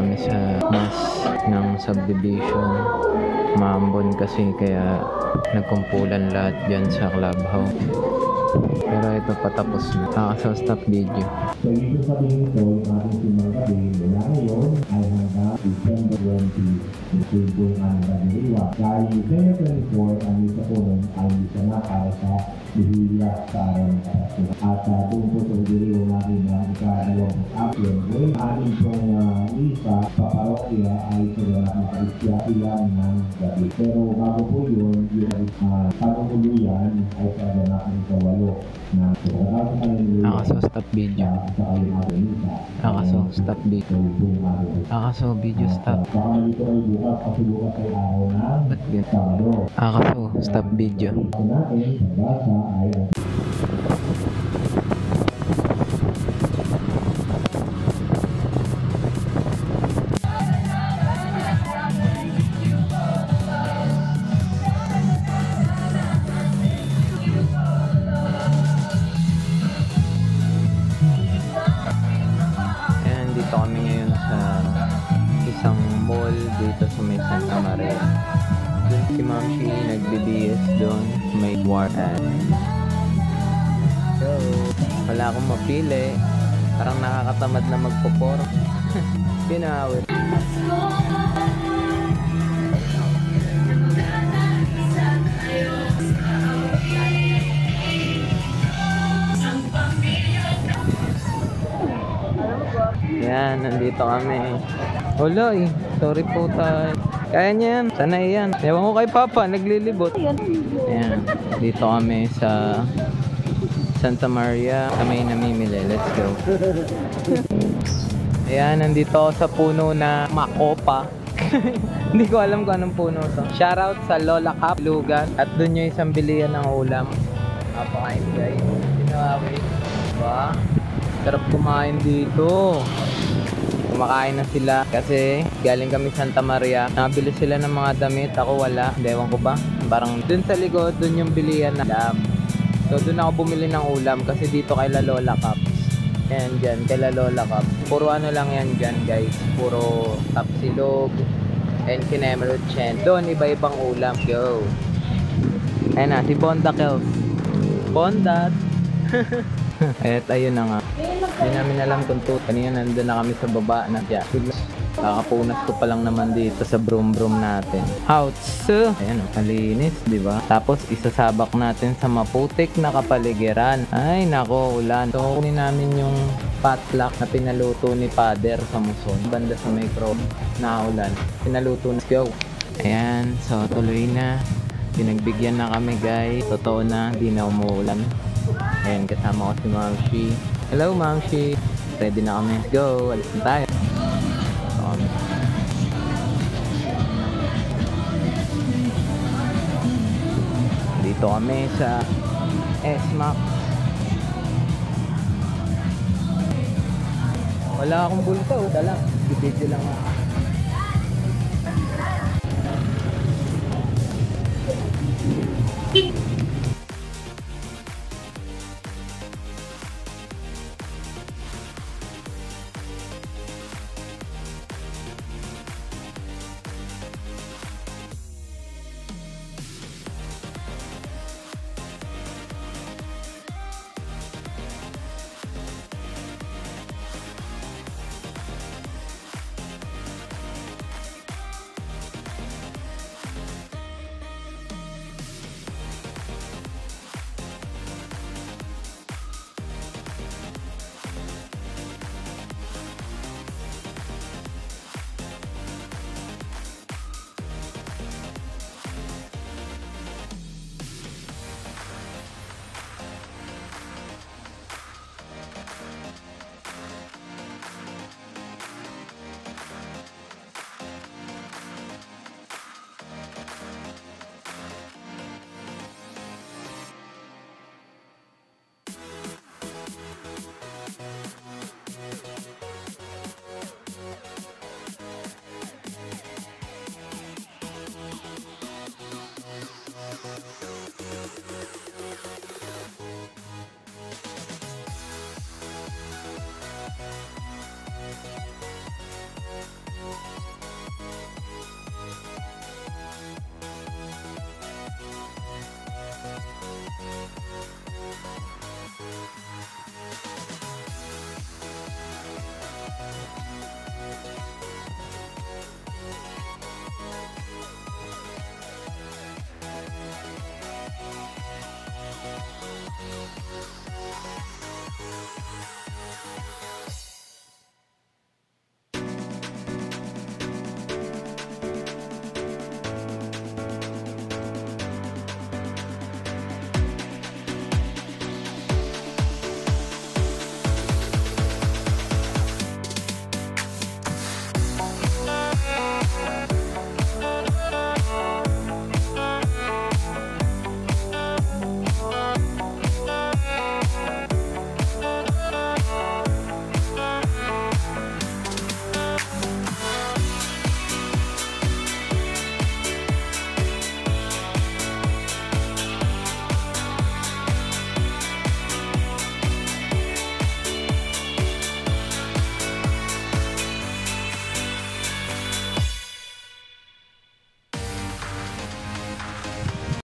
kami sa mas ng subdivision. Maambon kasi kaya nagkumpulan lahat dyan sa clubhouse. Pero ito patapos na. So stop video. So ibig sabihin ito, yung ating sinagabi mula ngayon ay hanggang December 20, December ang nagdiriwa. Dahil December 24, ang isa po nun ay isa na para sa bihila sa araw ng kapatid. At doon po sa nagdiriwa natin na ika-dalawang action. Ngayon, ating pong isa sa parokya ay sa ganap na karisya ilan ng gabi. Pero bago po yun, yung pagkakuluyan ay sa ganap ng kawalo na Nakaso stop video. Nakaso stop video. Nakaso video stop. Ba't ganun? Nakaso stop video. Dito kami ngayon sa isang mall dito sa may Santa Maria. Doon si Ma'am Shi nag-BBS doon may war ad. So, wala akong mapili. Parang nakakatamad na magpupor. Pinawit. Yan, nandito kami. Wala eh. Sorry po tayo. Kaya niya yan. Sanay yan. Ewan ko kay Papa, naglilibot. Yan. Dito kami sa Santa Maria. Kami namimili. Let's go. Ayan, nandito ako sa puno na Makopa. Hindi ko alam kung anong puno to. Shoutout sa Lola Cup, Lugan. At dun yung isang bilihan ng ulam. Napakain guys. Pinawawi. Diba? Sarap kumain dito. Kumakain na sila kasi galing kami Santa Maria. Nabili sila ng mga damit. Ako wala. Ewan ko ba? Parang dun sa likod, dun yung bilihan na ulam. So dun ako bumili ng ulam kasi dito kay La Lola Cups. Ayan dyan, kay La Lola Cups. Puro ano lang yan dyan guys. Puro tapsilog and kinemerut chen. Doon iba-ibang ulam. Go! Ayan na, si Bonda Kels. Bondat! At ayun na nga. Hindi namin alam kung kanina nandun na kami sa baba na siya. Kakapunas ko pa lang naman dito sa broom natin. Houts! Ayan o, kalinis, di ba? Tapos isasabak natin sa maputik na kapaligiran. Ay, nako, ulan. So, kunin namin yung potluck na pinaluto ni Father sa Muson. Banda sa micro na ulan. Pinaluto na. Let's go! Ayan, so tuloy na. Pinagbigyan na kami guys. Totoo na, di na umuulan. Ayan, kasama ko si Ma'am Shi. Hello, Ma'am Shi. Ready na kami. Let's go. Alis na tayo. Dito kami sa S-Max. Wala akong bulsa. Dala. Video lang ako.